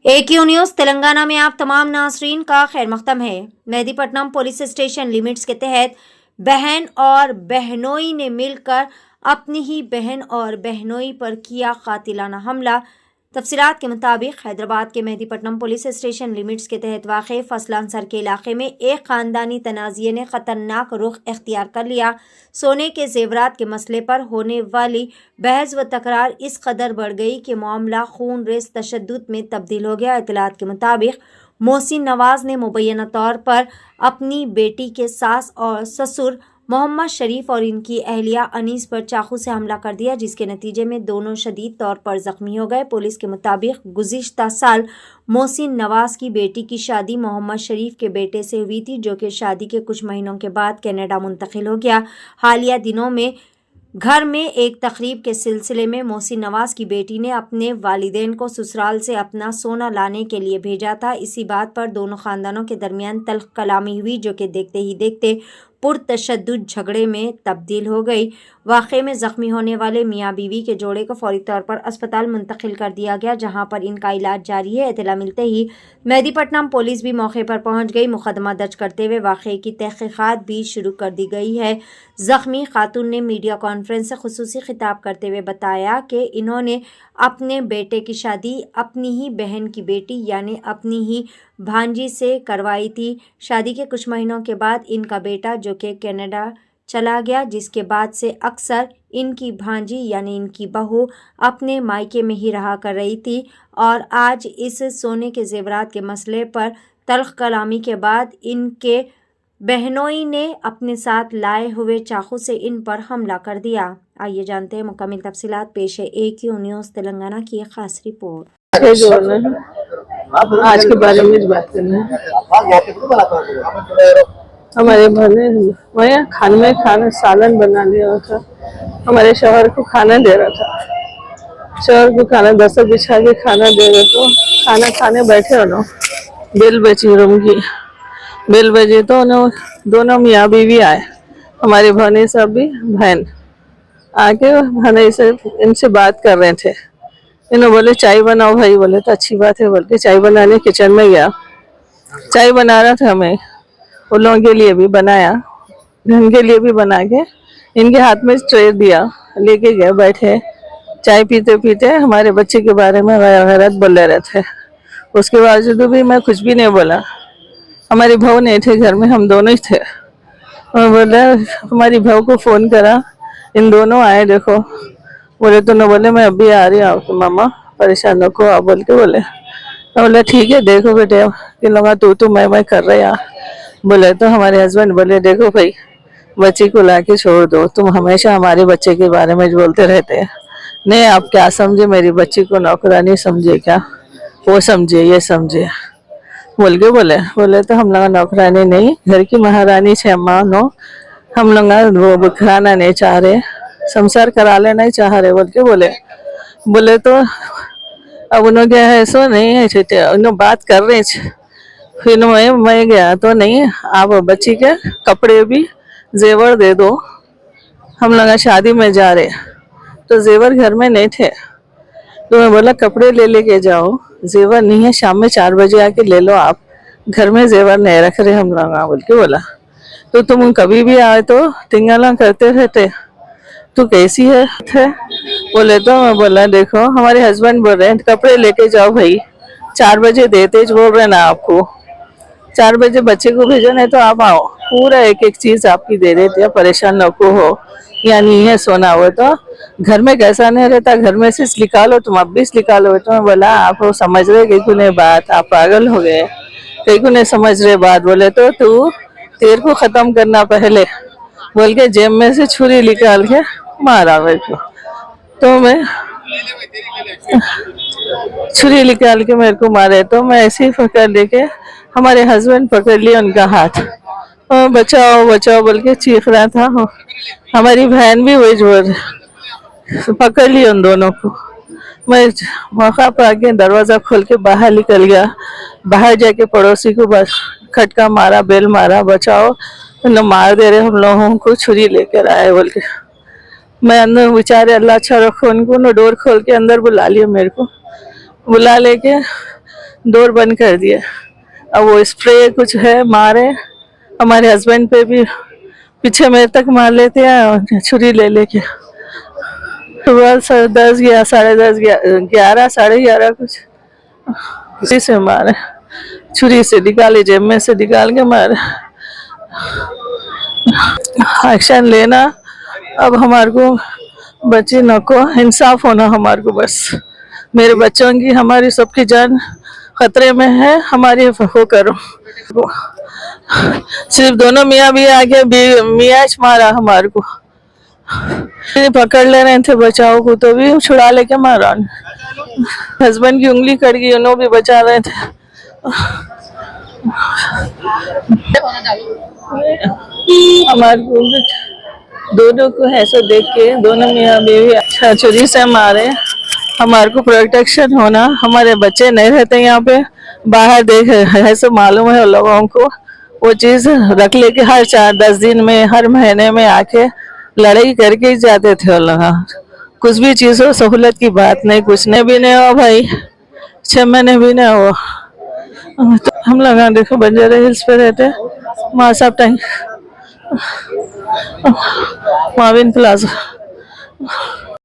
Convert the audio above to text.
AQ news Telangana में आप तमाम नाज़रीन का खैर मक़दम है। मेहदीपट्टनम पुलिस स्टेशन लिमिट्स के तहत बहन और बहनोई ने मिलकर अपनी ही बहन और बहनोई पर किया कातिलाना हमला। तफसीलात के मुताबिक हैदराबाद के मेहदीपट्टनम पुलिस स्टेशन लिमिट्स के तहत वाक़े फसलानसर के इलाके में एक ख़ानदानी तनाज़े ने ख़तरनाक रुख इख्तियार कर लिया। सोने के जेवरात के मसले पर होने वाली बहस व तकरार इस कदर बढ़ गई कि मामला खून रेज़ तशद्दुद में तब्दील हो गया। इत्तलात के मुताबिक मोहसिन नवाज़ ने मुबैना तौर पर अपनी बेटी के सास और ससुर मोहम्मद शरीफ और इनकी अहलिया अनीस पर चाकू से हमला कर दिया, जिसके नतीजे में दोनों शदीद तौर पर जख्मी हो गए। पुलिस के मुताबिक गुज़िश्ता साल मोहसिन नवाज़ की बेटी की शादी मोहम्मद शरीफ के बेटे से हुई थी, जो कि शादी के कुछ महीनों के बाद कनाडा मुंतकिल हो गया। हालिया दिनों में घर में एक तकरीब के सिलसिले में मोहसिन नवाज़ की बेटी ने अपने वालिदैन को ससुराल से अपना सोना लाने के लिए भेजा था। इसी बात पर दोनों ख़ानदानों के दरमियान तल्ख़ कलामी हुई, जो कि देखते ही देखते पुरतशद्दुद झगड़े में तब्दील हो गई। वाक़े में ज़ख्मी होने वाले मियाँ बीवी के जोड़े को फ़ौरी तौर पर अस्पताल मुंतकिल कर दिया गया, जहाँ पर इनका इलाज जारी है। इत्तला मिलते ही मेहदीपट्टनम पुलिस भी मौके पर पहुँच गई। मुकदमा दर्ज करते हुए वाक़े की तहक़ीक़ात भी शुरू कर दी गई है। ज़ख्मी खातून ने मीडिया कॉन्फ्रेंस से खुसूसी खिताब करते हुए बताया कि इन्होंने अपने बेटे की शादी अपनी ही बहन की बेटी यानी अपनी ही भांजी से करवाई थी। शादी के कुछ महीनों के बाद इनका बेटा, जो कि कनाडा चला गया, जिसके बाद से अक्सर इनकी भांजी यानी इनकी बहू अपने मायके में ही रहा कर रही थी। और आज इस सोने के जेवरात के मसले पर तल्ख़ कलामी के बाद इनके बहनोई ने अपने साथ लाए हुए चाकू से इन पर हमला कर दिया। आइए जानते हैं मुकम्मल तफसीलात। पेश है AQ न्यूज़ तेलंगाना की एक खास रिपोर्ट। आज के बारे में बात करना है। हमारे बहने मैं खाने में सालन बना लिया था। हमारे शौहर को खाना दे रहा था। शौहर को खाना 10 बिछा के खाना दे रहे, तो खाना खाने बैठे हो, बेल बजी रूम की बेल बजी तो दोनों मियाँ बीवी आए। हमारी बहने सब भी बहन आके बहने से इनसे बात कर रहे थे। इन्होंने बोले चाय बनाओ भाई। बोले तो अच्छी बात है, बोल के चाय बनाने किचन में गया। चाय बना रहा था, मैं उन लोगों के लिए भी बनाया, बहन के लिए भी बना के इनके हाथ में ट्रे दिया, लेके गए। बैठे चाय पीते पीते हमारे बच्चे के बारे में गलत बोल रहे थे। उसके बावजूद भी मैं कुछ भी नहीं बोला। हमारी बहू नहीं थे घर में, हम दोनों ही थे। और बोला हमारी बहू को फ़ोन करा, इन दोनों आए देखो। बोले तो न, बोले मैं अभी आ रही हूँ, तो मामा परेशान नको आप, बोल के बोले। तो बोले ठीक है, देखो बेटे कि लोग तू मैं कर रहे हैं। बोले तो हमारे हस्बैंड बोले देखो भाई, बच्ची को ला के छोड़ दो, तुम हमेशा हमारे बच्चे के बारे में बोलते रहते हैं। नहीं, आप क्या समझे, मेरी बच्ची को नौकरानी समझे क्या, वो समझे ये समझे, बोल के बोले तो हम लोग नौकरानी नहीं, घर की महारानी छे अम्मा नो। हम लोग वो बुखराना नहीं चाह रहे, संसार करा लेना ही चाह रहे, बोल के बोले तो अब उन्होंने क्या है, ऐसा नहीं है, उन्होंने बात कर रहे। फिर मैं गया तो नहीं, आप बच्ची के कपड़े भी जेवर दे दो, हम लोग शादी में जा रहे, तो जेवर घर में नहीं थे। तो मैं बोला कपड़े लेके जाओ, जेवर नहीं है, शाम में 4 बजे आके ले लो, आप घर में जेवर नहीं रख रहे हम लोग, बोल के बोला। तो तुम कभी भी आए तो तिंगला करते रहते, तू कैसी है थे? बोले तो मैं बोला देखो हमारे हस्बैंड बोल रहे हैं कपड़े लेके जाओ भाई, 4 बजे देते बोल रहे ना आपको, 4 बजे बच्चे को भेजो, नहीं तो आप आओ, पूरा एक एक चीज आपकी दे देते हैं, परेशान नको हो। या नहीं है सोना हो तो घर में कैसा नहीं रहता, घर में से निकालो, तुम अब भी निकालो। तो मैं बोला आप समझ रहे कहीं को नहीं बात, आप पागल हो गए, कहीं को नहीं समझ रहे बात। बोले तो तू तेरे को खत्म करना पहले, बोल के जेब में से छुरी निकाल के मारा मेरे को। तो मैं छुरी निकाल के मेरे को मारे, तो मैं ऐसे ही पकड़ लेके हमारे हस्बैंड पकड़ लिया उनका हाथ, और बचाओ बचाओ बोल के चीख रहा था। हमारी बहन भी वही जोर पकड़ ली उन दोनों को। मैं मौका पर आके दरवाजा खोल के बाहर निकल गया, बाहर जाके पड़ोसी को बस खटका मारा, बेल मारा, बचाओ न मार दे रहे हम लोगों को, छुरी लेकर आए बोल के। मैं अंदर बेचारे अल्लाह अच्छा रखो उनको, न डोर खोल के अंदर बुला लिया, मेरे को बुला लेके डोर बंद कर दिए। अब वो स्प्रे कुछ है मारे, हमारे हस्बैंड पे भी पीछे मेरे तक मार लेते हैं छुरी ले लेके। सुबह 10 या 10:30 11 11:30 कुछ किसी से मारे, छुरी से निकाले, जेब में से निकाल के मारे। एक्शन लेना अब हमारे को, बच्ची न को इंसाफ होना हमारे को, बस मेरे बच्चों की हमारी सबकी जान खतरे में है, हमारी हो करो। सिर्फ दोनों मियाँ भी आके मियाँ मारा हमारे को, पकड़ ले रहे थे बचाओ को तो भी छुड़ा लेके मारा। हस्बैंड की उंगली कट गई, उन्होंने भी बचा रहे थे। हमारे को दोनों को ऐसा देख के दोनों मियाँ बीवी अच्छा छुरी से मारे। हमारे को प्रोटेक्शन होना, हमारे बच्चे नहीं रहते यहाँ पे, बाहर देख ऐसे मालूम है लोगों को, वो चीज रख लेके हर 4-10 दिन में, हर महीने में आके लड़ाई करके ही जाते थे वो लोग। कुछ भी चीज हो, सहूलत की बात नहीं, कुछ नहीं भी नहीं हो भाई, 6 महीने भी नहीं हो। तो हम लोग देखो बंजारा हिल्स पे रहते, वहाँ सब टाइम माविन प्लाजा।